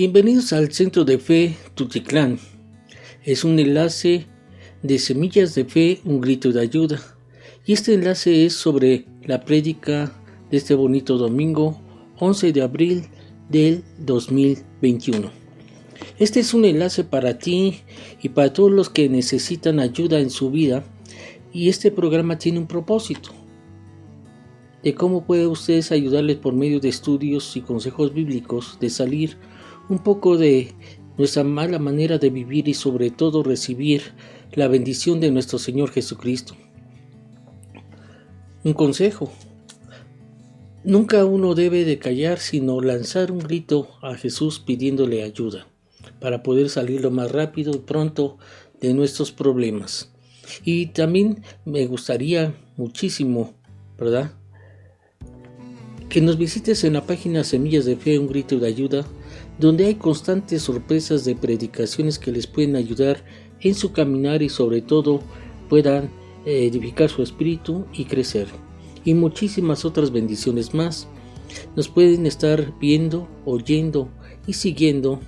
Bienvenidos al Centro de Fe Tultitlán. Es un enlace de Semillas de Fe, un grito de ayuda. Y este enlace es sobre la prédica de este bonito domingo, 11 de abril del 2021. Este es un enlace para ti y para todos los que necesitan ayuda en su vida. Y este programa tiene un propósito de cómo puede ustedes ayudarles por medio de estudios y consejos bíblicos de salir un poco de nuestra mala manera de vivir y sobre todo recibir la bendición de nuestro Señor Jesucristo. Un consejo: nunca uno debe de callar, sino lanzar un grito a Jesús pidiéndole ayuda para poder salir lo más rápido y pronto de nuestros problemas. Y también me gustaría muchísimo, ¿verdad?, que nos visites en la página Semillas de Fe, un grito de ayuda, donde hay constantes sorpresas de predicaciones que les pueden ayudar en su caminar y sobre todo puedan edificar su espíritu y crecer. Y muchísimas otras bendiciones más. Nos pueden estar viendo, oyendo y siguiendo,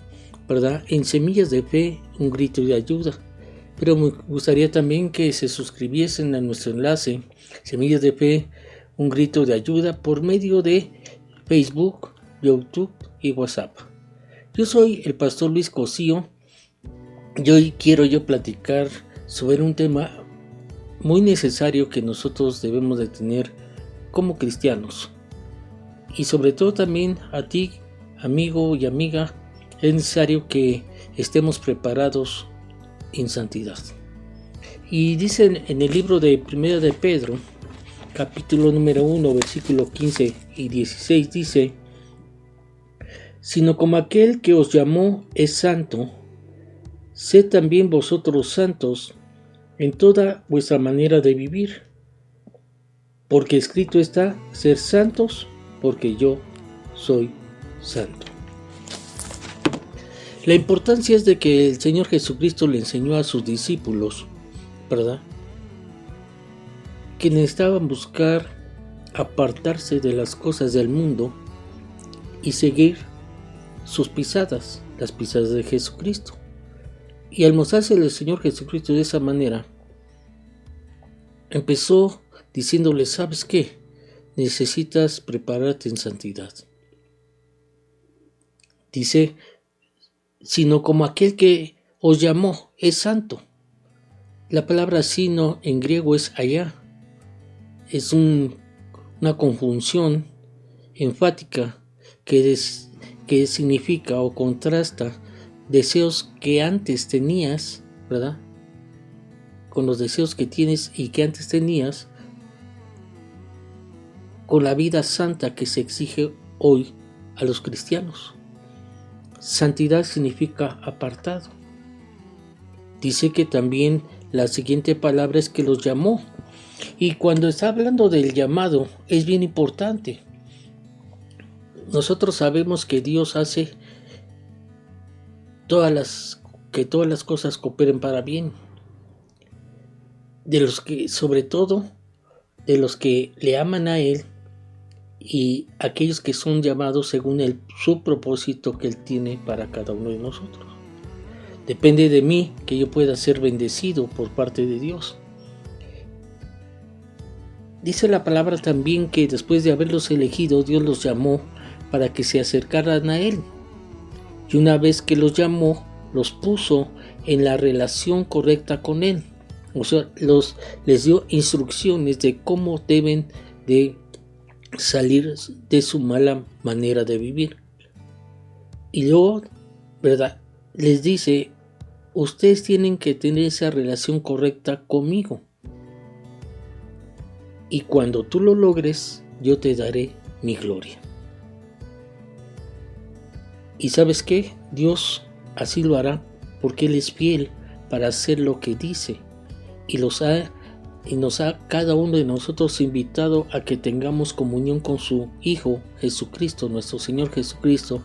¿verdad?, en Semillas de Fe, un grito de ayuda. Pero me gustaría también que se suscribiesen a nuestro enlace Semillas de Fe, un grito de ayuda, por medio de Facebook, YouTube y WhatsApp. Yo soy el pastor Luis Cosío y hoy quiero platicar sobre un tema muy necesario que nosotros debemos de tener como cristianos. Y sobre todo también a ti, amigo y amiga, es necesario que estemos preparados en santidad. Y dicen en el libro de Primera de Pedro, capítulo número 1, versículo 15 y 16, dice: sino como aquel que os llamó es santo, sed también vosotros santos en toda vuestra manera de vivir, porque escrito está: ser santos, porque yo soy santo. La importancia es de que el Señor Jesucristo le enseñó a sus discípulos, ¿verdad?, que necesitaban buscar apartarse de las cosas del mundo y seguir sus pisadas, las pisadas de Jesucristo. Y al mostrarse el Señor Jesucristo de esa manera, empezó diciéndole: ¿sabes qué? Necesitas prepararte en santidad. Dice: sino como aquel que os llamó es santo. La palabra sino en griego es allá. Es una conjunción enfática que significa o contrasta deseos que antes tenías, ¿verdad?, con los deseos que tienes y que antes tenías, con la vida santa que se exige hoy a los cristianos. Santidad significa apartado. Dice que también la siguiente palabra es que los llamó. Y cuando está hablando del llamado es bien importante. Nosotros sabemos que Dios hace que todas las cosas cooperen para bien. De los que, sobre todo, de los que le aman a Él y aquellos que son llamados según su propósito que Él tiene para cada uno de nosotros. Depende de mí que yo pueda ser bendecido por parte de Dios. Dice la palabra también que después de haberlos elegido, Dios los llamó para que se acercaran a Él. Y una vez que los llamó, los puso en la relación correcta con Él. O sea, les dio instrucciones de cómo deben de salir de su mala manera de vivir. Y luego, ¿verdad?, les dice: ustedes tienen que tener esa relación correcta conmigo. Y cuando tú lo logres, yo te daré mi gloria. ¿Y sabes qué? Dios así lo hará, porque Él es fiel para hacer lo que dice. Y nos ha cada uno de nosotros invitado a que tengamos comunión con su Hijo Jesucristo, nuestro Señor Jesucristo,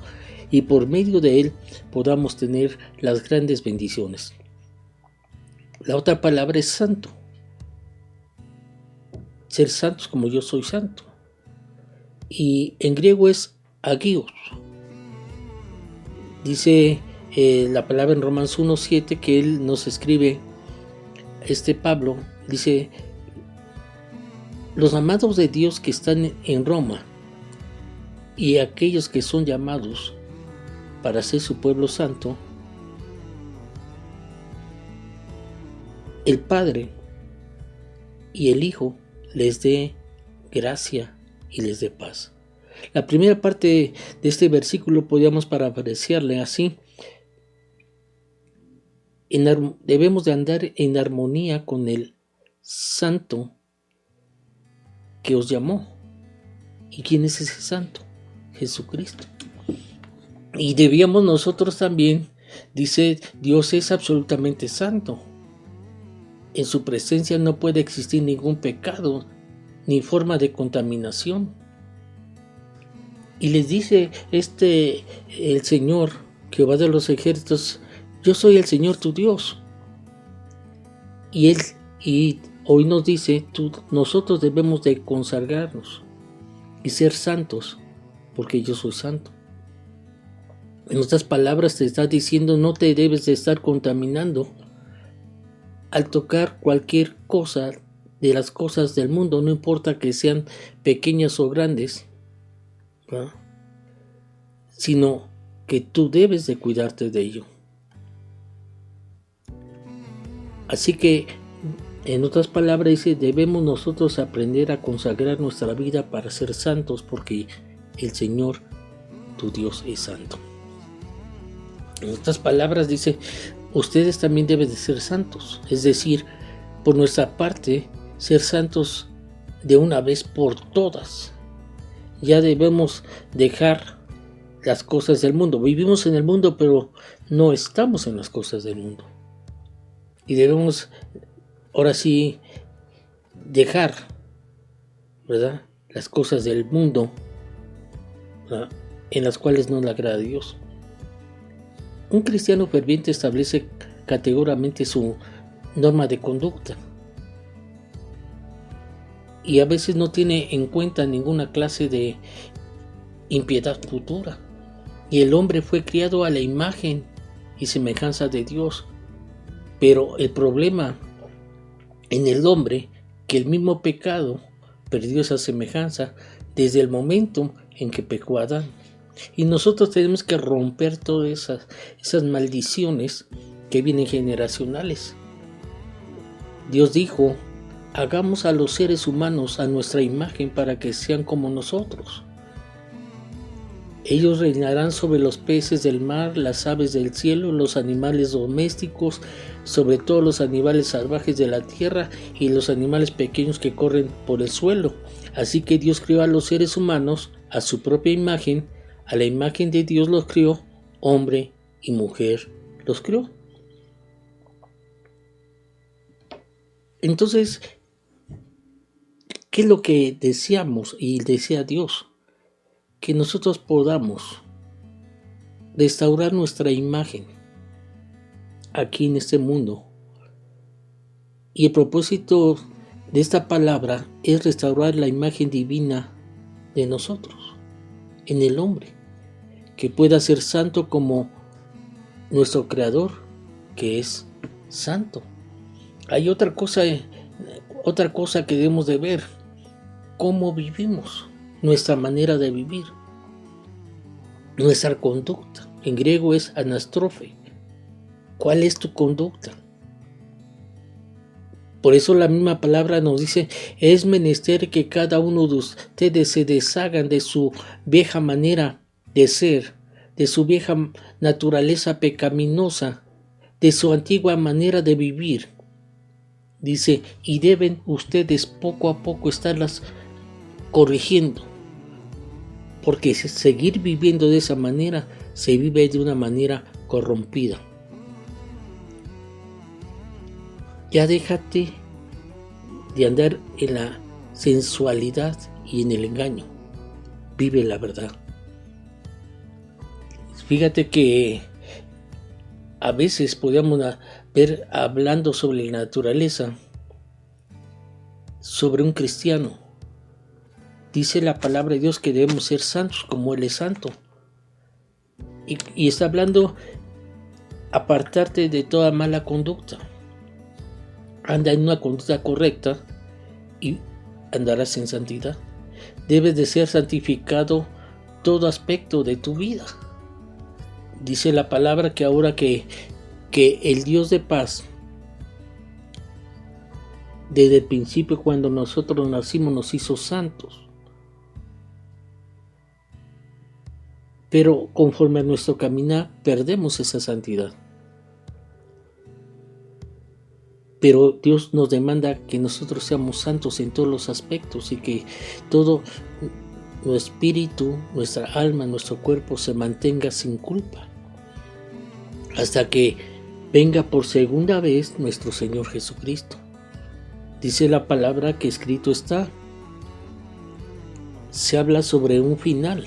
y por medio de Él podamos tener las grandes bendiciones. La otra palabra es santo. Ser santos como yo soy santo. Y en griego es agios. Dice la palabra en Romanos 1:7 que él nos escribe, Pablo, dice: los amados de Dios que están en Roma y aquellos que son llamados para ser su pueblo santo, el Padre y el Hijo les dé gracia y les dé paz. La primera parte de este versículo podríamos parafrasearle así: debemos de andar en armonía con el santo que os llamó. ¿Y quién es ese santo? Jesucristo. Y debíamos nosotros también, dice, Dios es absolutamente santo. En su presencia no puede existir ningún pecado ni forma de contaminación. Y les dice el Señor, Jehová de los ejércitos: yo soy el Señor tu Dios. Y hoy nos dice, nosotros debemos de consagrarnos y ser santos, porque yo soy santo. En otras palabras, te está diciendo: no te debes de estar contaminando al tocar cualquier cosa de las cosas del mundo, no importa que sean pequeñas o grandes, ¿verdad? Sino que tú debes de cuidarte de ello. Así que, en otras palabras, dice: debemos nosotros aprender a consagrar nuestra vida para ser santos, porque el Señor, tu Dios, es santo. En otras palabras, dice: ustedes también deben de ser santos. Es decir, por nuestra parte, ser santos de una vez por todas. Ya debemos dejar las cosas del mundo. Vivimos en el mundo, pero no estamos en las cosas del mundo. Y debemos, ahora sí, dejar, ¿verdad?, las cosas del mundo, ¿verdad?, en las cuales no le agrada a Dios. Un cristiano ferviente establece categóricamente su norma de conducta y a veces no tiene en cuenta ninguna clase de impiedad futura. Y el hombre fue criado a la imagen y semejanza de Dios. Pero el problema en el hombre, que el mismo pecado perdió esa semejanza desde el momento en que pecó Adán. Y nosotros tenemos que romper todas esas maldiciones que vienen generacionales. Dios dijo: hagamos a los seres humanos a nuestra imagen para que sean como nosotros. Ellos reinarán sobre los peces del mar, las aves del cielo, los animales domésticos, sobre todos los animales salvajes de la tierra y los animales pequeños que corren por el suelo. Así que Dios creó a los seres humanos a su propia imagen. A la imagen de Dios los crió, hombre y mujer los crió. Entonces, ¿qué es lo que deseamos y desea Dios? Que nosotros podamos restaurar nuestra imagen aquí en este mundo. Y el propósito de esta palabra es restaurar la imagen divina de nosotros, en el hombre, que pueda ser santo como nuestro Creador, que es santo. Hay otra cosa que debemos de ver: cómo vivimos, nuestra manera de vivir, nuestra conducta. En griego es anastrofe. ¿Cuál es tu conducta? Por eso la misma palabra nos dice: es menester que cada uno de ustedes se deshagan de su vieja manera de ser, de su vieja naturaleza pecaminosa, de su antigua manera de vivir. Dice: y deben ustedes poco a poco estarlas corrigiendo, porque seguir viviendo de esa manera se vive de una manera corrompida. Ya déjate de andar en la sensualidad y en el engaño. Vive la verdad. Fíjate que a veces podríamos ver, hablando sobre la naturaleza, sobre un cristiano. Dice la palabra de Dios que debemos ser santos como Él es santo. Y está hablando apartarte de toda mala conducta. Anda en una conducta correcta y andarás en santidad. Debes de ser santificado todo aspecto de tu vida. Dice la palabra que ahora que el Dios de paz, desde el principio cuando nosotros nacimos, nos hizo santos. Pero conforme a nuestro caminar perdemos esa santidad. Pero Dios nos demanda que nosotros seamos santos en todos los aspectos y que todo nuestro espíritu, nuestra alma, nuestro cuerpo se mantenga sin culpa. Hasta que venga por segunda vez nuestro Señor Jesucristo. Dice la palabra que escrito está. Se habla sobre un final,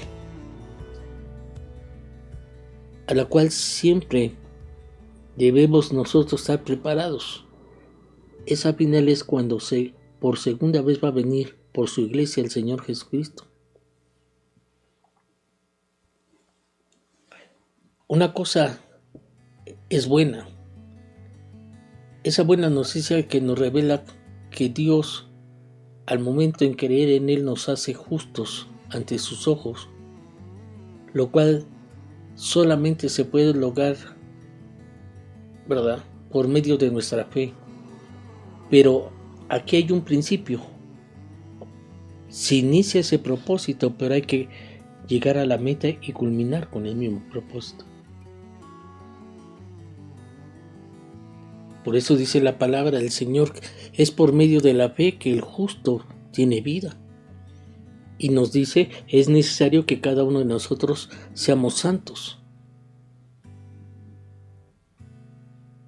a la cual siempre debemos nosotros estar preparados. Esa final es cuando por segunda vez va a venir por su iglesia el Señor Jesucristo. Una cosa es buena. Esa buena noticia que nos revela que Dios, al momento en creer en Él, nos hace justos ante sus ojos, lo cual solamente se puede lograr, ¿verdad?, por medio de nuestra fe. Pero aquí hay un principio. Se inicia ese propósito, pero hay que llegar a la meta y culminar con el mismo propósito. Por eso dice la palabra del Señor, es por medio de la fe que el justo tiene vida. Y nos dice, es necesario que cada uno de nosotros seamos santos.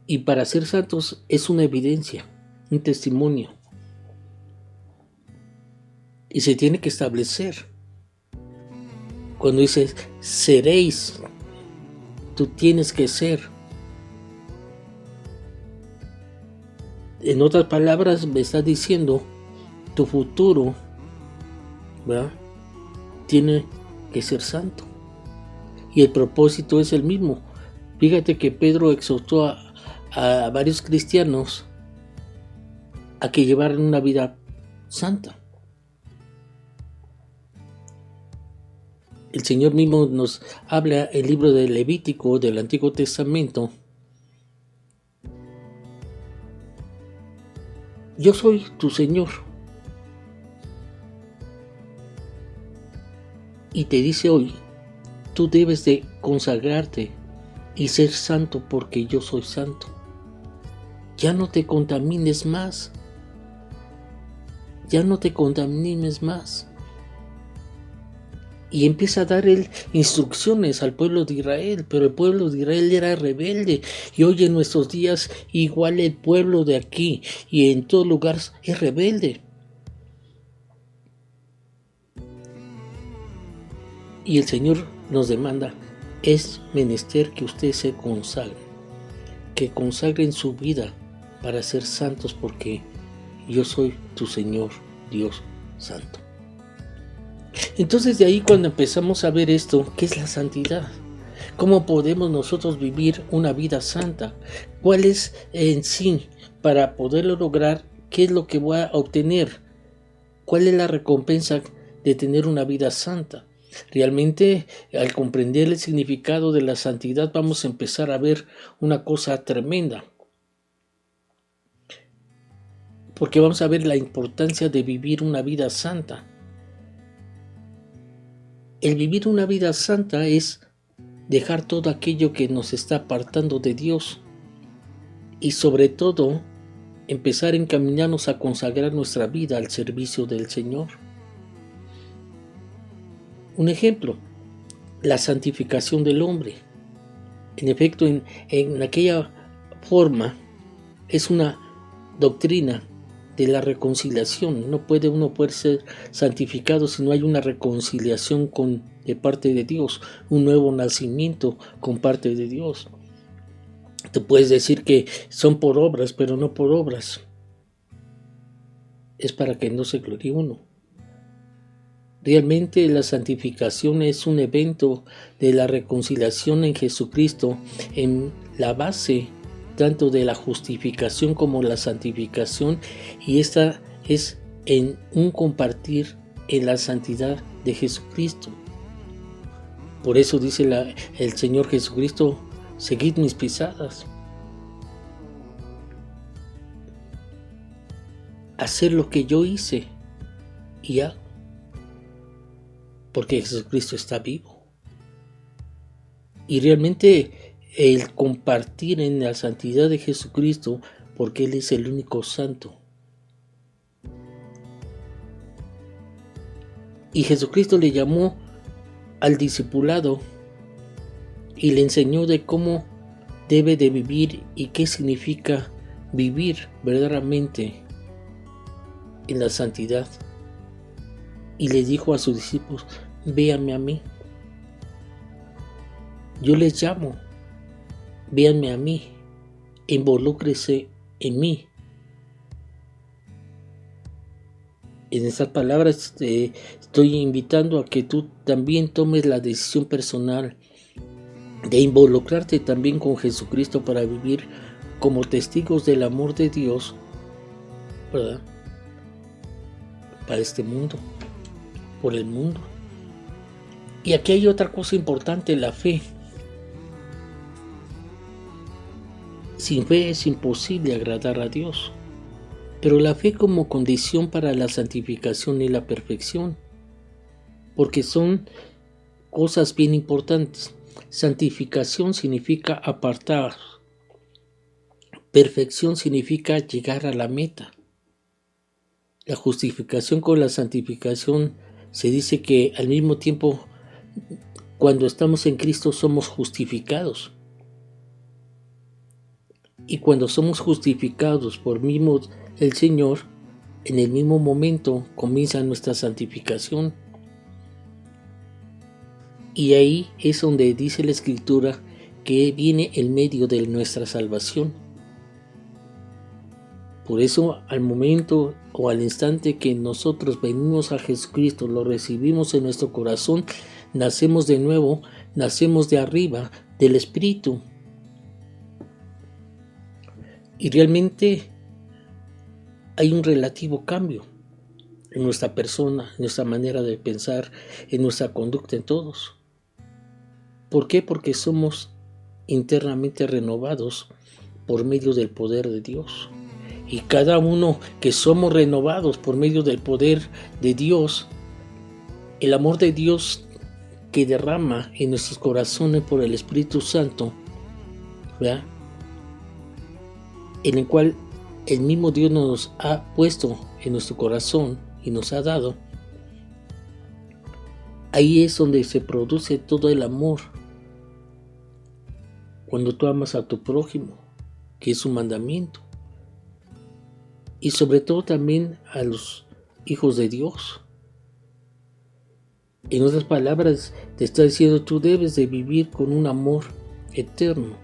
Y para ser santos es una evidencia, un testimonio. Y se tiene que establecer. Cuando dices, seréis, tú tienes que ser. En otras palabras, me está diciendo, tu futuro, ¿verdad?, tiene que ser santo. Y el propósito es el mismo. Fíjate que Pedro exhortó a varios cristianos a que llevaran una vida santa. El Señor mismo nos habla en el libro de Levítico del Antiguo Testamento. Yo soy tu Señor. Y te dice hoy, tú debes de consagrarte y ser santo porque yo soy santo. Ya no te contamines más. Ya no te contamines más. Y empieza a dar él instrucciones al pueblo de Israel, pero el pueblo de Israel era rebelde. Y hoy en nuestros días igual el pueblo de aquí y en todo lugar es rebelde. Y el Señor nos demanda, es menester que ustedes se consagren, que consagren su vida para ser santos porque yo soy tu Señor, Dios Santo. Entonces de ahí cuando empezamos a ver esto, ¿qué es la santidad? ¿Cómo podemos nosotros vivir una vida santa? ¿Cuál es en sí para poderlo lograr? ¿Qué es lo que voy a obtener? ¿Cuál es la recompensa de tener una vida santa? Realmente al comprender el significado de la santidad vamos a empezar a ver una cosa tremenda. Porque vamos a ver la importancia de vivir una vida santa. El vivir una vida santa es dejar todo aquello que nos está apartando de Dios y sobre todo empezar a encaminarnos a consagrar nuestra vida al servicio del Señor. Un ejemplo, la santificación del hombre. En efecto, en aquella forma es una doctrina de la reconciliación. No puede uno poder ser santificado si no hay una reconciliación de parte de Dios, un nuevo nacimiento con parte de Dios. Tú puedes decir que son por obras, pero no por obras. Es para que no se gloríe uno. Realmente la santificación es un evento de la reconciliación en Jesucristo, en la base tanto de la justificación como la santificación, y esta es en un compartir en la santidad de Jesucristo. Por eso dice el Señor Jesucristo: seguid mis pisadas. Hacer lo que yo hice y hago, porque Jesucristo está vivo. Y realmente el compartir en la santidad de Jesucristo, porque Él es el único santo. Y Jesucristo le llamó al discipulado y le enseñó de cómo debe de vivir y qué significa vivir verdaderamente en la santidad. Y le dijo a sus discípulos: véanme a mí. Yo les llamo, véanme a mí, involúcrese en mí. En estas palabras te estoy invitando a que tú también tomes la decisión personal de involucrarte también con Jesucristo para vivir como testigos del amor de Dios, ¿verdad?, para este mundo, por el mundo. Y aquí hay otra cosa importante: la fe. Sin fe es imposible agradar a Dios, pero la fe como condición para la santificación y la perfección, porque son cosas bien importantes. Santificación significa apartar, perfección significa llegar a la meta. La justificación con la santificación se dice que al mismo tiempo, cuando estamos en Cristo, somos justificados. Y cuando somos justificados por mismo el Señor, en el mismo momento comienza nuestra santificación. Y ahí es donde dice la Escritura que viene el medio de nuestra salvación. Por eso, al momento o al instante que nosotros venimos a Jesucristo, lo recibimos en nuestro corazón, nacemos de nuevo, nacemos de arriba, del Espíritu. Y realmente hay un relativo cambio en nuestra persona, en nuestra manera de pensar, en nuestra conducta, en todos. ¿Por qué? Porque somos internamente renovados por medio del poder de Dios. Y cada uno que somos renovados por medio del poder de Dios, el amor de Dios que derrama en nuestros corazones por el Espíritu Santo, ¿verdad?, en el cual el mismo Dios nos ha puesto en nuestro corazón y nos ha dado, ahí es donde se produce todo el amor. Cuando tú amas a tu prójimo, que es un mandamiento, y sobre todo también a los hijos de Dios. En otras palabras, te está diciendo: tú debes de vivir con un amor eterno,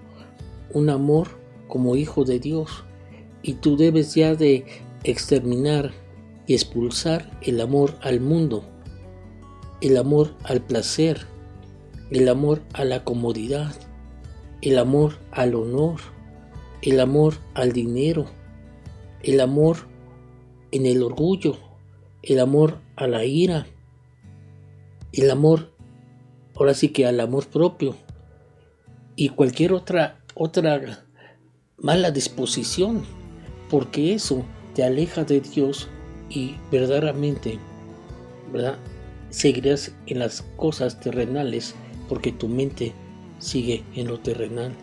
un amor como hijo de Dios, y tú debes ya de exterminar y expulsar el amor al mundo, el amor al placer, el amor a la comodidad, el amor al honor, el amor al dinero, el amor en el orgullo, el amor a la ira, el amor, ahora sí que al amor propio, y cualquier otra mala disposición, porque eso te aleja de Dios y verdaderamente, ¿verdad?, seguirás en las cosas terrenales, porque tu mente sigue en lo terrenal,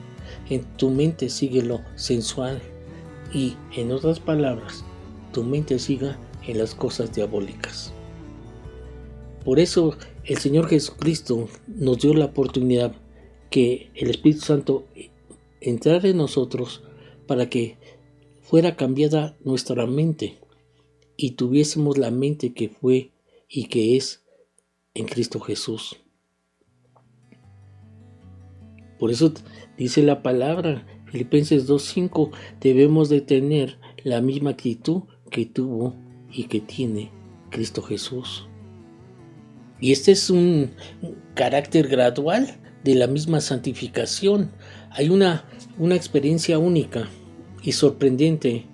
en tu mente sigue lo sensual, y en otras palabras, tu mente siga en las cosas diabólicas. Por eso el Señor Jesucristo nos dio la oportunidad que el Espíritu Santo entrara en nosotros para que fuera cambiada nuestra mente y tuviésemos la mente que fue y que es en Cristo Jesús. Por eso dice la palabra, Filipenses 2:5, debemos de tener la misma actitud que tuvo y que tiene Cristo Jesús. Y este es un carácter gradual de la misma santificación. Hay una experiencia única y sorprendente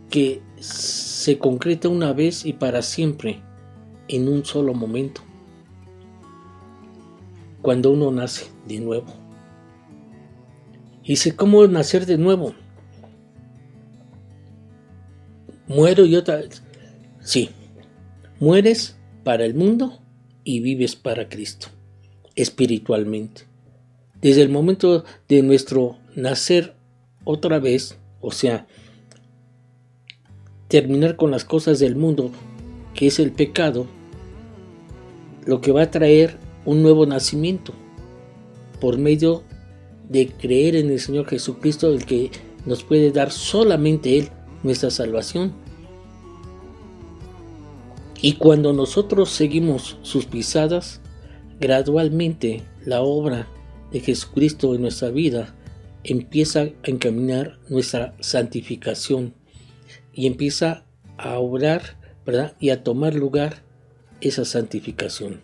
que se concreta una vez y para siempre en un solo momento, cuando uno nace de nuevo. Y dice, ¿cómo nacer de nuevo? Muero y otra vez. Sí, mueres para el mundo y vives para Cristo, espiritualmente. Desde el momento de nuestro nacer otra vez, o sea, terminar con las cosas del mundo, que es el pecado, lo que va a traer un nuevo nacimiento por medio de creer en el Señor Jesucristo, el que nos puede dar solamente Él nuestra salvación. Y cuando nosotros seguimos sus pisadas, gradualmente la obra de Jesucristo en nuestra vida empieza a encaminar nuestra santificación y empieza a obrar, ¿verdad? Y a tomar lugar esa santificación.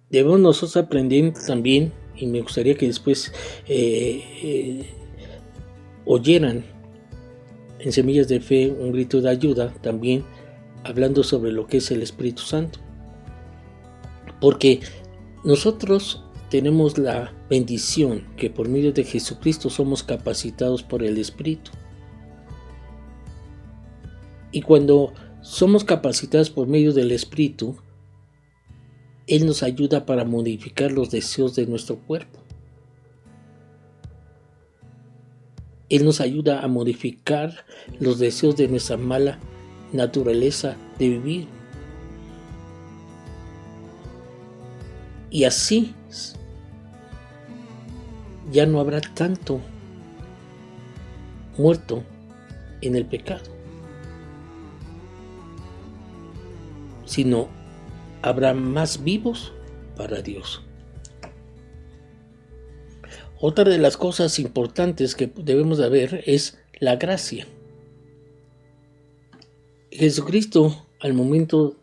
Debemos nosotros aprender también, y me gustaría que después oyeran en Semillas de Fe un grito de ayuda, también hablando sobre lo que es el Espíritu Santo. Porque nosotros tenemos la bendición que por medio de Jesucristo somos capacitados por el Espíritu. Y cuando somos capacitados por medio del Espíritu, Él nos ayuda para modificar los deseos de nuestro cuerpo. Él nos ayuda a modificar los deseos de nuestra mala naturaleza de vivir. Y así ya no habrá tanto muerto en el pecado, sino habrá más vivos para Dios. Otra de las cosas importantes que debemos de ver es la gracia. Jesucristo, al momento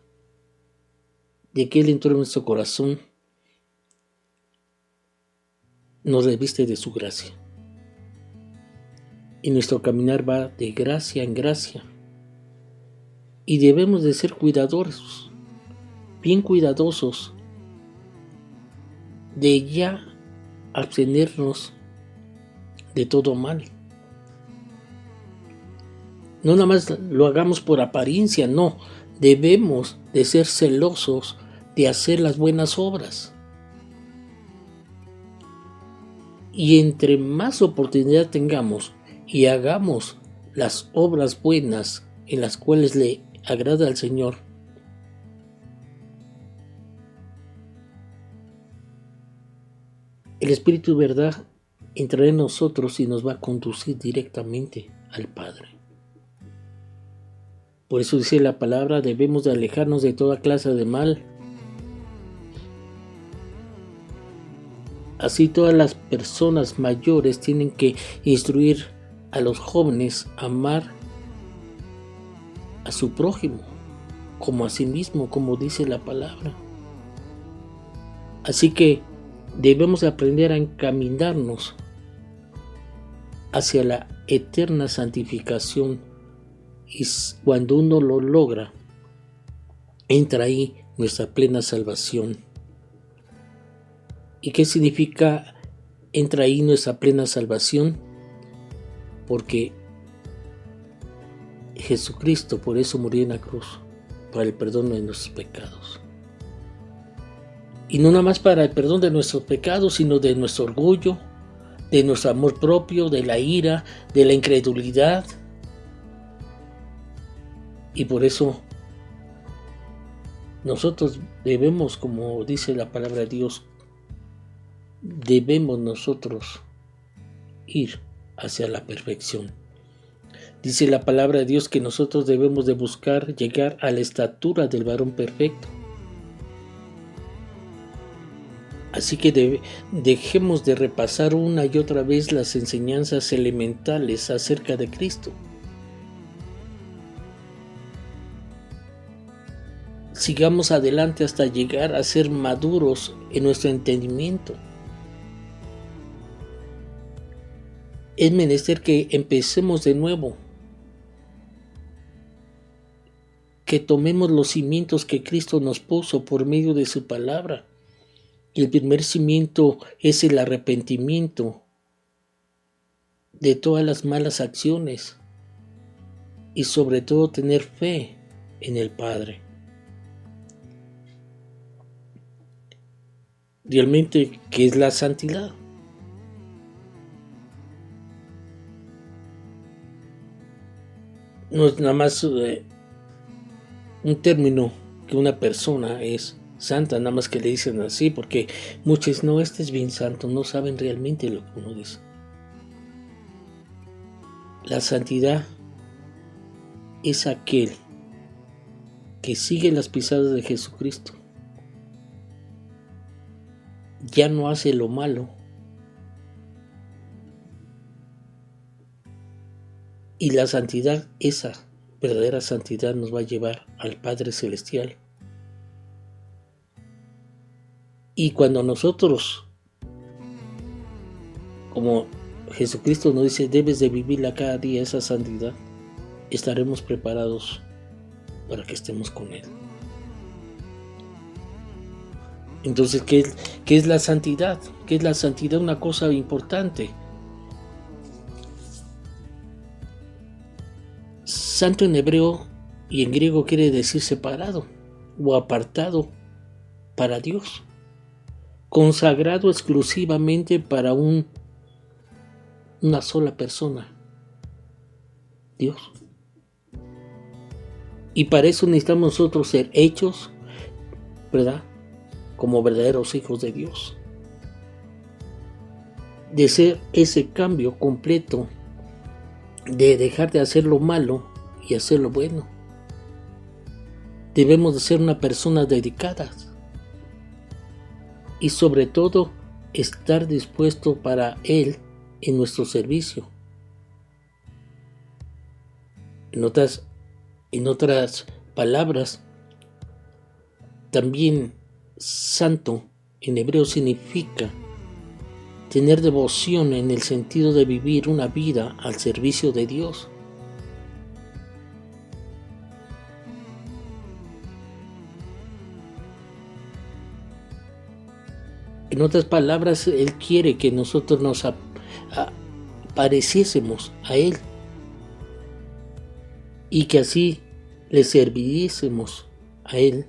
de que Él entró en nuestro corazón, nos reviste de su gracia. Y nuestro caminar va de gracia en gracia. Y debemos de ser cuidadosos, bien cuidadosos, de ya abstenernos de todo mal. No nada más lo hagamos por apariencia, no. Debemos de ser celosos de hacer las buenas obras. Y entre más oportunidad tengamos y hagamos las obras buenas en las cuales le agrada al Señor, el Espíritu de verdad entrará en nosotros y nos va a conducir directamente al Padre. Por eso dice la palabra, debemos de alejarnos de toda clase de mal. Así todas las personas mayores tienen que instruir a los jóvenes a amar a su prójimo como a sí mismo, como dice la palabra. Así que debemos aprender a encaminarnos hacia la eterna santificación, y cuando uno lo logra, entra ahí nuestra plena salvación. ¿Y qué significa entra ahí nuestra plena salvación? Porque Jesucristo por eso murió en la cruz, para el perdón de nuestros pecados. Y no nada más para el perdón de nuestros pecados, sino de nuestro orgullo, de nuestro amor propio, de la ira, de la incredulidad. Y por eso nosotros debemos, como dice la palabra de Dios, debemos nosotros ir hacia la perfección. Dice la palabra de Dios que nosotros debemos de buscar llegar a la estatura del varón perfecto. Así que dejemos de repasar una y otra vez las enseñanzas elementales acerca de Cristo. sigamos adelante hasta llegar a ser maduros en nuestro entendimiento. Es menester que empecemos de nuevo, que tomemos los cimientos que Cristo nos puso por medio de su palabra. Y el primer cimiento es el arrepentimiento de todas las malas acciones y sobre todo tener fe en el Padre. Realmente, ¿qué es la santidad? No es nada más un término que una persona es santa, nada más que le dicen así, porque muchos no, este es bien santo, no saben realmente lo que uno dice. La santidad es aquel que sigue las pisadas de Jesucristo. Ya no hace lo malo. Y la santidad, esa verdadera santidad, nos va a llevar al Padre Celestial. Y cuando nosotros, como Jesucristo nos dice, debes de vivirla cada día esa santidad, estaremos preparados para que estemos con Él. Entonces, ¿qué es la santidad? ¿Qué es la santidad? Una cosa importante. Santo en hebreo y en griego quiere decir separado o apartado para Dios, consagrado exclusivamente para una sola persona, Dios. Y para eso necesitamos nosotros ser hechos, ¿verdad?, como verdaderos hijos de Dios. De ser ese cambio completo, de dejar de hacer lo malo y hacer lo bueno. Debemos de ser una persona dedicada y sobre todo estar dispuesto para Él en nuestro servicio. En otras palabras, también santo en hebreo significa tener devoción en el sentido de vivir una vida al servicio de Dios. En otras palabras, Él quiere que nosotros nos pareciésemos a Él y que así le serviésemos a Él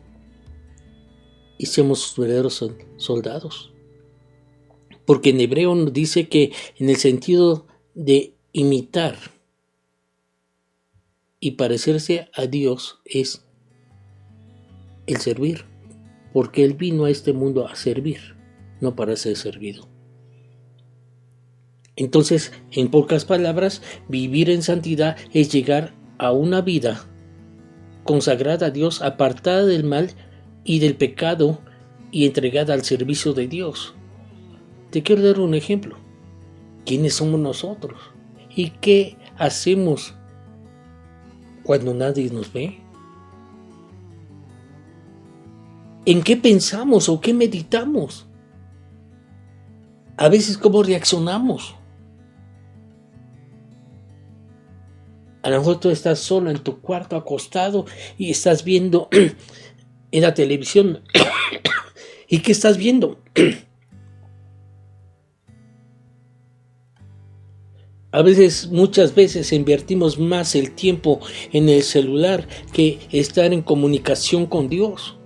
y seamos sus verdaderos soldados. Porque en hebreo nos dice que en el sentido de imitar y parecerse a Dios es el servir, porque Él vino a este mundo a servir, no para ser servido. Entonces, en pocas palabras, vivir en santidad es llegar a una vida consagrada a Dios, apartada del mal y del pecado y entregada al servicio de Dios. Te quiero dar un ejemplo. ¿Quiénes somos nosotros? ¿Y qué hacemos cuando nadie nos ve? ¿En qué pensamos o qué meditamos? A veces, ¿cómo reaccionamos? A lo mejor tú estás solo en tu cuarto acostado y estás viendo en la televisión. ¿Y qué estás viendo? Muchas veces invertimos más el tiempo en el celular que estar en comunicación con Dios.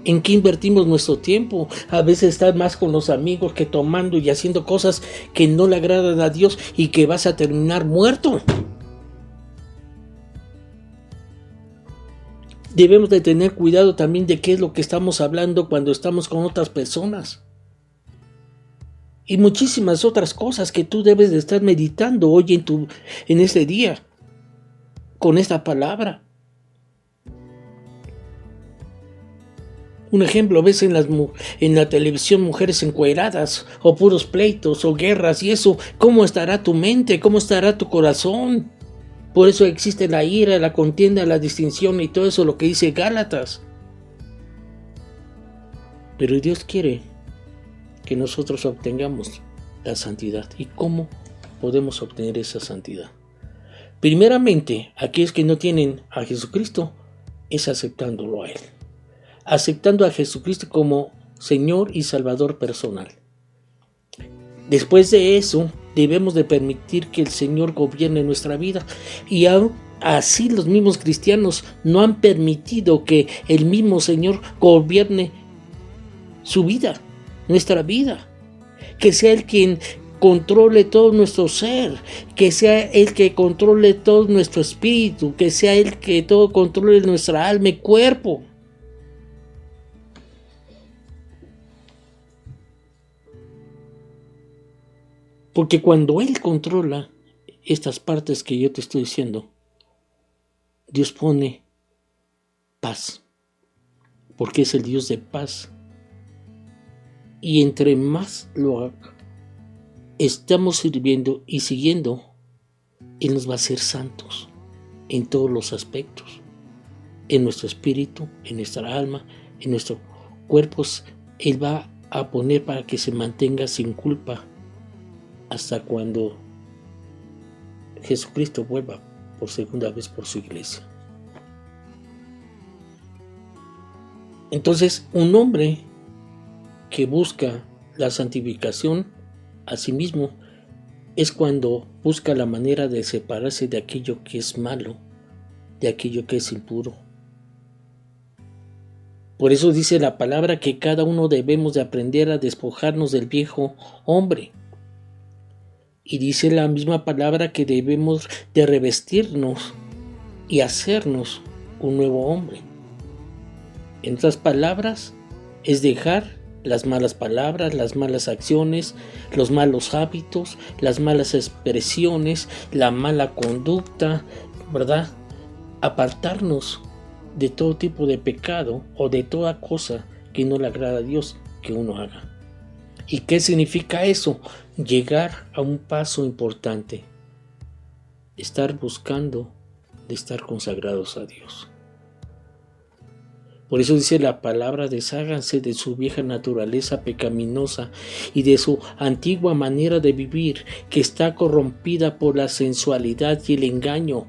¿En qué invertimos nuestro tiempo? A veces estás más con los amigos que tomando y haciendo cosas que no le agradan a Dios y que vas a terminar muerto. Debemos de tener cuidado también de qué es lo que estamos hablando cuando estamos con otras personas. Y muchísimas otras cosas que tú debes de estar meditando hoy en este día con esta palabra. Un ejemplo, ves en la televisión mujeres encueradas o puros pleitos o guerras y eso. ¿Cómo estará tu mente? ¿Cómo estará tu corazón? Por eso existe la ira, la contienda, la distinción y todo eso, lo que dice Gálatas. Pero Dios quiere que nosotros obtengamos la santidad. ¿Y cómo podemos obtener esa santidad? Primeramente, aquellos que no tienen a Jesucristo, es aceptándolo a Él. Aceptando a Jesucristo como Señor y Salvador personal. Después de eso, debemos de permitir que el Señor gobierne nuestra vida. Y aún así los mismos cristianos no han permitido que el mismo Señor gobierne su vida, nuestra vida. Que sea Él quien controle todo nuestro ser, que sea Él que controle todo nuestro espíritu, que sea Él que todo controle nuestra alma y cuerpo. Porque cuando Él controla estas partes que yo te estoy diciendo, Dios pone paz, porque es el Dios de paz. Y entre más lo estamos sirviendo y siguiendo, Él nos va a hacer santos en todos los aspectos, en nuestro espíritu, en nuestra alma, en nuestros cuerpos. Él va a poner para que se mantenga sin culpa hasta cuando Jesucristo vuelva por segunda vez por su iglesia. Entonces, un hombre que busca la santificación a sí mismo es cuando busca la manera de separarse de aquello que es malo, de aquello que es impuro. Por eso dice la palabra que cada uno debemos de aprender a despojarnos del viejo hombre. Y dice la misma palabra que debemos de revestirnos y hacernos un nuevo hombre. En otras palabras, es dejar las malas palabras, las malas acciones, los malos hábitos, las malas expresiones, la mala conducta, ¿verdad? Apartarnos de todo tipo de pecado o de toda cosa que no le agrada a Dios que uno haga. ¿Y qué significa eso? Llegar a un paso importante. Estar buscando de estar consagrados a Dios. Por eso dice la palabra: desháganse de su vieja naturaleza pecaminosa y de su antigua manera de vivir, que está corrompida por la sensualidad y el engaño,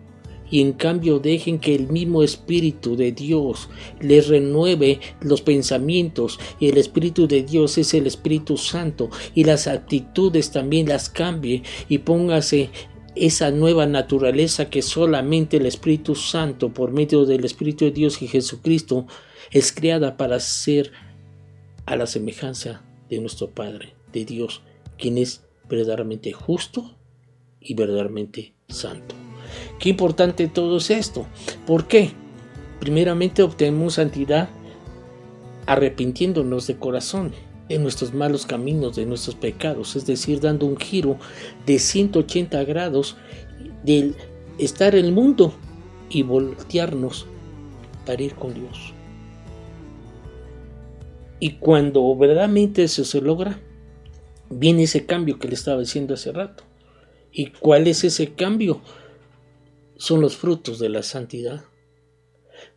y en cambio dejen que el mismo Espíritu de Dios les renueve los pensamientos. Y el Espíritu de Dios es el Espíritu Santo, y las actitudes también las cambie, y póngase esa nueva naturaleza que solamente el Espíritu Santo, por medio del Espíritu de Dios y Jesucristo, es creada para ser a la semejanza de nuestro Padre, de Dios, quien es verdaderamente justo y verdaderamente santo. Qué importante todo es esto. ¿Por qué? Primeramente obtenemos santidad arrepintiéndonos de corazón de nuestros malos caminos, de nuestros pecados, es decir, dando un giro de 180 grados del estar en el mundo y voltearnos para ir con Dios. Y cuando verdaderamente eso se logra, viene ese cambio que le estaba diciendo hace rato. ¿Y cuál es ese cambio? Son los frutos de la santidad.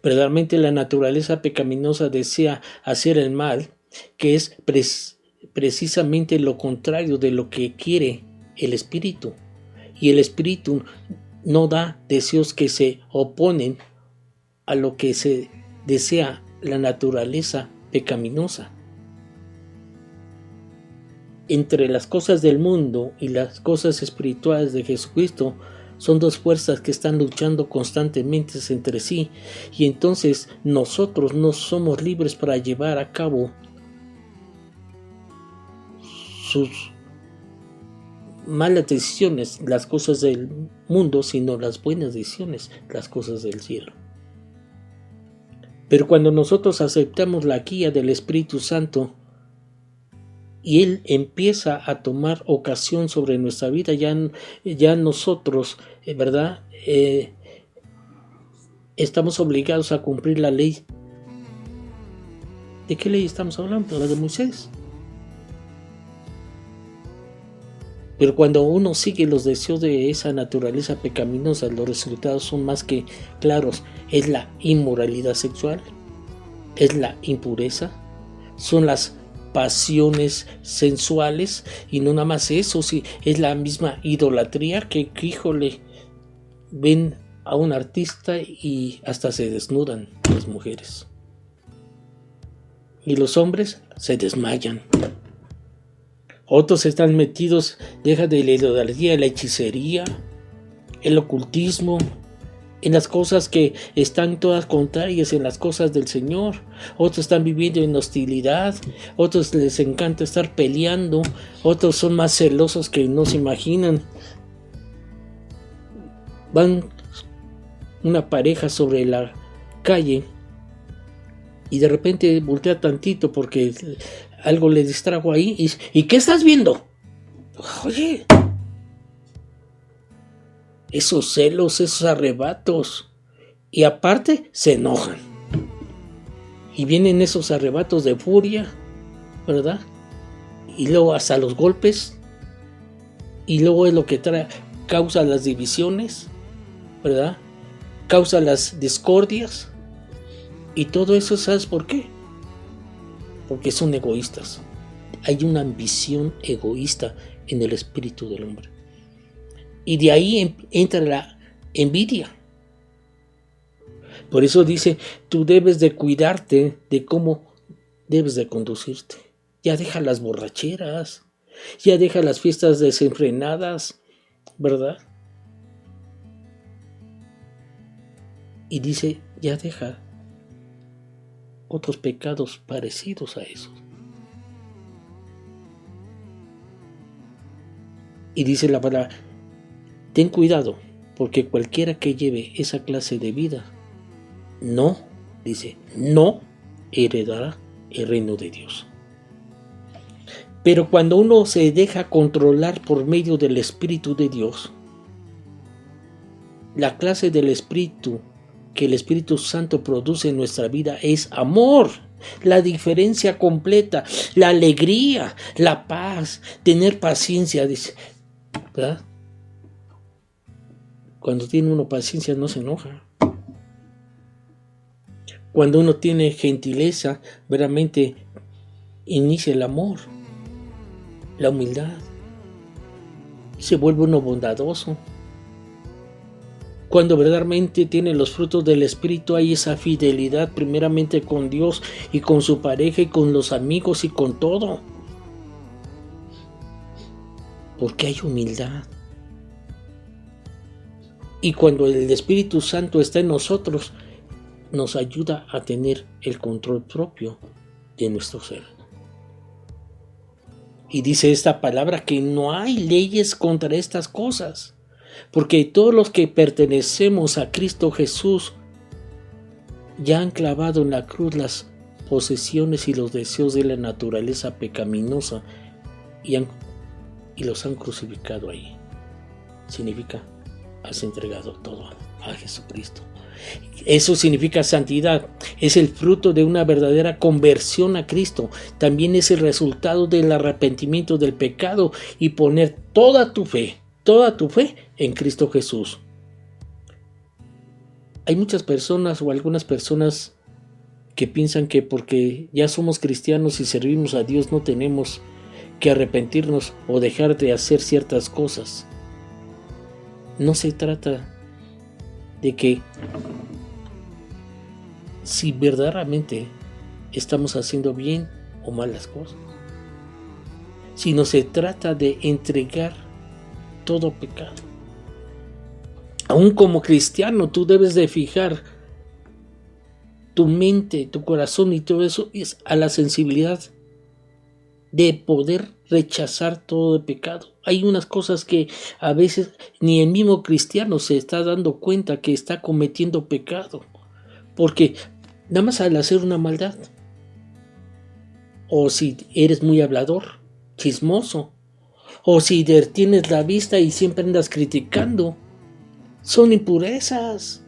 Verdaderamente la naturaleza pecaminosa desea hacer el mal, que es precisamente lo contrario de lo que quiere el Espíritu. Y el Espíritu no da deseos que se oponen a lo que se desea la naturaleza pecaminosa. Entre las cosas del mundo y las cosas espirituales de Jesucristo son dos fuerzas que están luchando constantemente entre sí, y entonces nosotros no somos libres para llevar a cabo sus malas decisiones, las cosas del mundo, sino las buenas decisiones, las cosas del cielo. Pero cuando nosotros aceptamos la guía del Espíritu Santo y Él empieza a tomar ocasión sobre nuestra vida, ya nosotros, ¿verdad? Estamos obligados a cumplir la ley. ¿De qué ley estamos hablando? La de Moisés. Pero cuando uno sigue los deseos de esa naturaleza pecaminosa, los resultados son más que claros. Es la inmoralidad sexual, es la impureza, son las pasiones sensuales, y no nada más eso, sí, es la misma idolatría que híjole, ven a un artista y hasta se desnudan las mujeres. Y los hombres se desmayan. Otros están metidos, dejan de la idolatría, la hechicería, el ocultismo, en las cosas que están todas contrarias, en las cosas del Señor. Otros están viviendo en hostilidad, otros les encanta estar peleando, otros son más celosos que no se imaginan. Van una pareja sobre la calle y de repente voltea tantito porque algo le distrajo ahí. ¿Y qué estás viendo? Oye, esos celos, esos arrebatos. Y aparte se enojan. Y vienen esos arrebatos de furia, ¿verdad? Y luego hasta los golpes. Y luego es lo que causa las divisiones, ¿verdad? Causa las discordias. Y todo eso, ¿sabes por qué? Porque son egoístas. Hay una ambición egoísta en el espíritu del hombre. Y de ahí entra la envidia. Por eso dice, tú debes de cuidarte de cómo debes de conducirte. Ya deja las borracheras, ya deja las fiestas desenfrenadas, ¿verdad? Y dice, ya deja otros pecados parecidos a eso. Y dice la palabra, ten cuidado, porque cualquiera que lleve esa clase de vida, no heredará el reino de Dios. Pero cuando uno se deja controlar por medio del Espíritu de Dios, la clase del Espíritu que el Espíritu Santo produce en nuestra vida es amor, la diferencia completa, la alegría, la paz, tener paciencia, dice, ¿verdad? Cuando tiene uno paciencia no se enoja. Cuando uno tiene gentileza, verdaderamente inicia el amor, la humildad, se vuelve uno bondadoso. Cuando verdaderamente tiene los frutos del Espíritu, hay esa fidelidad primeramente con Dios y con su pareja y con los amigos y con todo. Porque hay humildad. Y cuando el Espíritu Santo está en nosotros, nos ayuda a tener el control propio de nuestro ser. Y dice esta palabra que no hay leyes contra estas cosas. Porque todos los que pertenecemos a Cristo Jesús ya han clavado en la cruz las posesiones y los deseos de la naturaleza pecaminosa y los han crucificado ahí. Significa, has entregado todo a Jesucristo. Eso significa santidad. Es el fruto de una verdadera conversión a Cristo. También es el resultado del arrepentimiento del pecado y poner toda tu fe en Cristo Jesús. Hay muchas personas o algunas personas que piensan que porque ya somos cristianos y servimos a Dios no tenemos que arrepentirnos o dejar de hacer ciertas cosas. No se trata de que si verdaderamente estamos haciendo bien o mal las cosas, sino se trata de entregar todo pecado. Aún como cristiano, tú debes de fijar tu mente, tu corazón y todo eso es a la sensibilidad de poder rechazar todo el pecado. Hay unas cosas que a veces ni el mismo cristiano se está dando cuenta que está cometiendo pecado, porque nada más al hacer una maldad, o si eres muy hablador, chismoso, o si detienes la vista y siempre andas criticando, son impurezas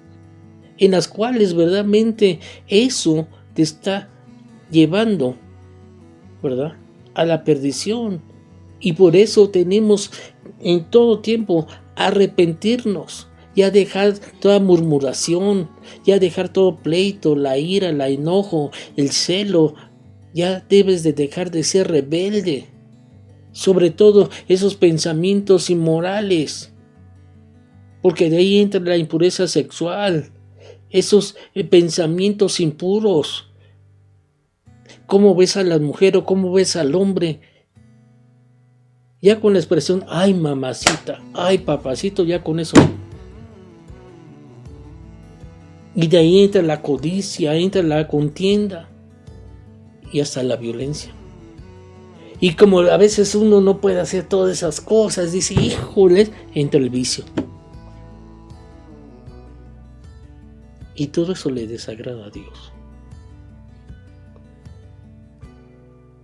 en las cuales verdaderamente eso te está llevando, ¿verdad?, a la perdición. Y por eso tenemos en todo tiempo arrepentirnos, ya dejar toda murmuración, ya dejar todo pleito, la ira, el enojo, el celo. Ya debes de dejar de ser rebelde, sobre todo esos pensamientos inmorales, porque de ahí entra la impureza sexual, esos pensamientos impuros. ¿Cómo ves a la mujer o cómo ves al hombre? Ya con la expresión, ay mamacita, ay papacito, ya con eso. Y de ahí entra la codicia, entra la contienda y hasta la violencia. Y como a veces uno no puede hacer todas esas cosas, dice, híjole, entra el vicio. Y todo eso le desagrada a Dios.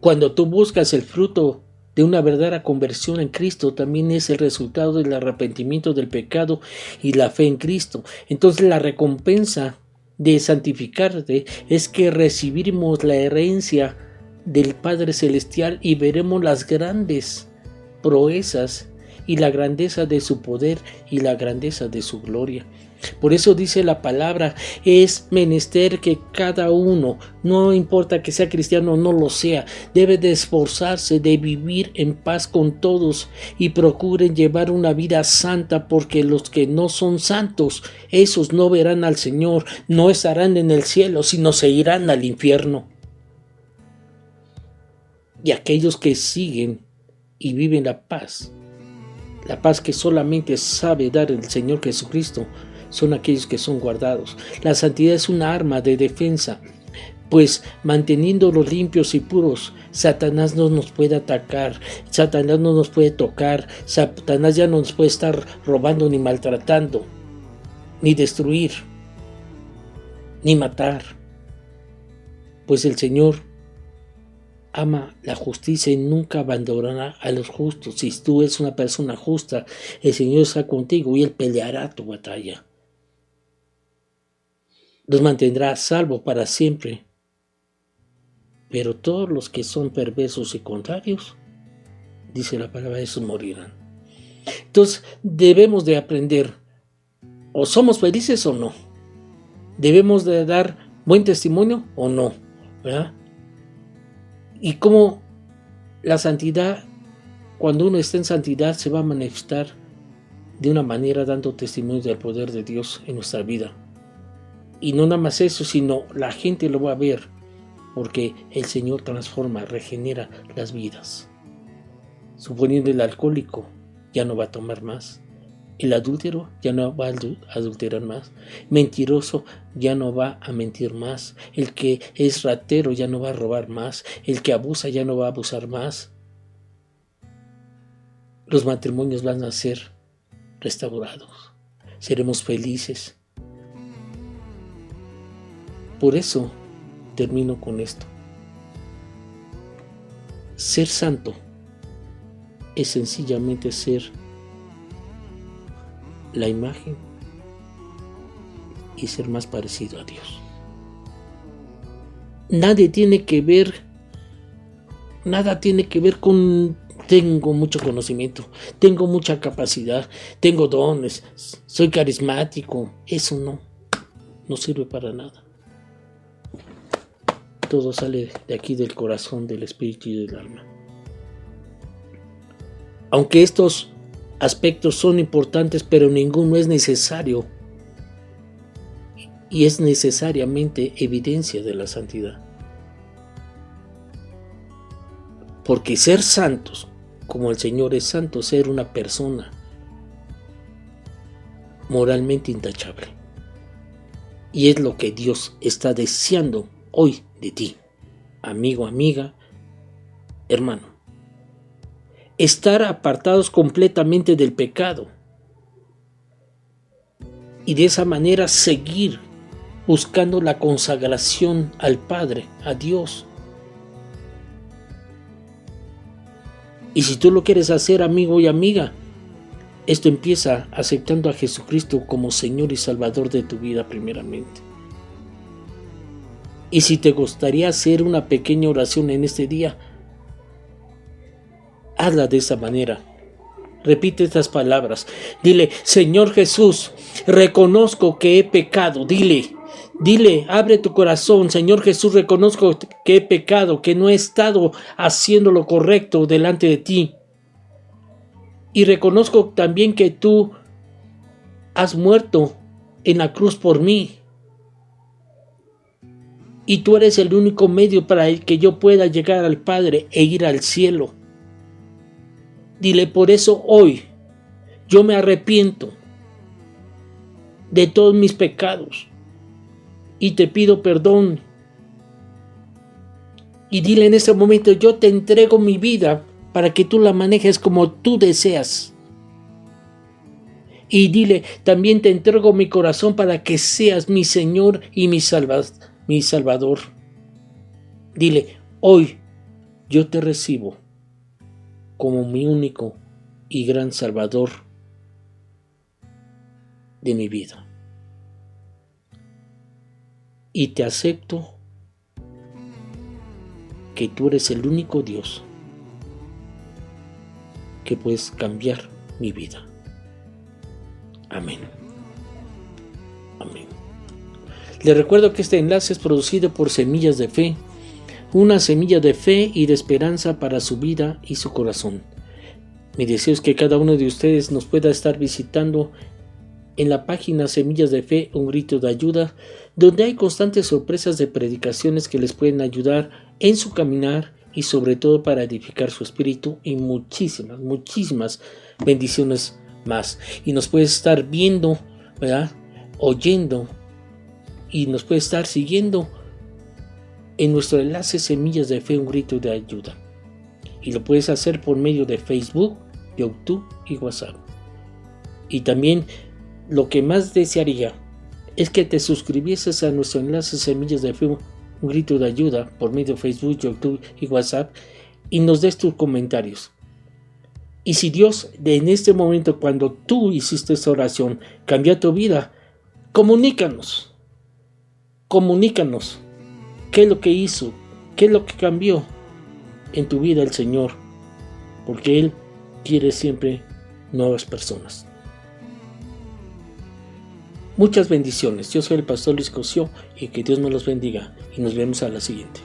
Cuando tú buscas el fruto de una verdadera conversión en Cristo, también es el resultado del arrepentimiento del pecado y la fe en Cristo. Entonces la recompensa de santificarte es que recibiremos la herencia del Padre Celestial y veremos las grandes proezas y la grandeza de su poder y la grandeza de su gloria. Por eso dice la palabra, es menester que cada uno, no importa que sea cristiano o no lo sea, debe de esforzarse de vivir en paz con todos y procuren llevar una vida santa, porque los que no son santos, esos no verán al Señor, no estarán en el cielo, sino se irán al infierno. Y aquellos que siguen y viven la paz que solamente sabe dar el Señor Jesucristo, son aquellos que son guardados. La santidad es una arma de defensa, pues manteniéndolos limpios y puros, Satanás no nos puede atacar, Satanás no nos puede tocar, Satanás ya no nos puede estar robando ni maltratando, ni destruir, ni matar, pues el Señor ama la justicia y nunca abandonará a los justos. Si tú eres una persona justa, el Señor está contigo y Él peleará tu batalla. Los mantendrá a salvo para siempre. Pero todos los que son perversos y contrarios, dice la palabra, esos morirán. Entonces debemos de aprender, o somos felices o no. Debemos de dar buen testimonio o no, ¿verdad? Y cómo la santidad, cuando uno está en santidad, se va a manifestar de una manera dando testimonio del poder de Dios en nuestra vida. Y no nada más eso, sino la gente lo va a ver, porque el Señor transforma, regenera las vidas. Suponiendo el alcohólico ya no va a tomar más, el adúltero ya no va a adulterar más, mentiroso ya no va a mentir más, el que es ratero ya no va a robar más, el que abusa ya no va a abusar más. Los matrimonios van a ser restaurados, seremos felices. Por eso termino con esto. Ser santo es sencillamente ser la imagen y ser más parecido a Dios. Nada tiene que ver con tengo mucho conocimiento, tengo mucha capacidad, tengo dones, soy carismático. Eso no sirve para nada. Todo sale de aquí, del corazón, del espíritu y del alma. Aunque estos aspectos son importantes, pero ninguno es necesario y es necesariamente evidencia de la santidad. Porque ser santos, como el Señor es santo, ser una persona moralmente intachable. Y es lo que Dios está deseando hoy de ti, amigo, amiga, hermano. Estar apartados completamente del pecado y de esa manera seguir buscando la consagración al Padre, a Dios. Y si tú lo quieres hacer, amigo y amiga, esto empieza aceptando a Jesucristo como Señor y Salvador de tu vida primeramente. Y si te gustaría hacer una pequeña oración en este día, hazla de esa manera. Repite estas palabras. Dile, Señor Jesús, reconozco que he pecado. Dile, abre tu corazón. Señor Jesús, reconozco que he pecado, que no he estado haciendo lo correcto delante de ti. Y reconozco también que tú has muerto en la cruz por mí. Y tú eres el único medio para que yo pueda llegar al Padre e ir al cielo. Dile, por eso hoy yo me arrepiento de todos mis pecados y te pido perdón. Y dile en este momento, yo te entrego mi vida para que tú la manejes como tú deseas. Y dile, también te entrego mi corazón para que seas mi Señor y mi Salvador. Dile, hoy yo te recibo como mi único y gran Salvador de mi vida. Y te acepto que tú eres el único Dios que puedes cambiar mi vida. Amén. Amén. Les recuerdo que este enlace es producido por Semillas de Fe, una semilla de fe y de esperanza para su vida y su corazón. Mi deseo es que cada uno de ustedes nos pueda estar visitando en la página Semillas de Fe, un grito de ayuda, donde hay constantes sorpresas de predicaciones que les pueden ayudar en su caminar y sobre todo para edificar su espíritu y muchísimas bendiciones más. Y nos puede estar viendo, ¿verdad? Oyendo, y nos puede estar siguiendo en nuestro enlace Semillas de Fe, un grito de ayuda. Y lo puedes hacer por medio de Facebook, YouTube y WhatsApp. Y también lo que más desearía es que te suscribieses a nuestro enlace Semillas de Fe, un grito de ayuda por medio de Facebook, YouTube y WhatsApp, y nos des tus comentarios. Y si Dios en este momento, cuando tú hiciste esta oración, cambió tu vida, comunícanos qué es lo que hizo, qué es lo que cambió en tu vida el Señor, porque Él quiere siempre nuevas personas. Muchas bendiciones. Yo soy el pastor Luis Cosío y que Dios me los bendiga y nos vemos a la siguiente.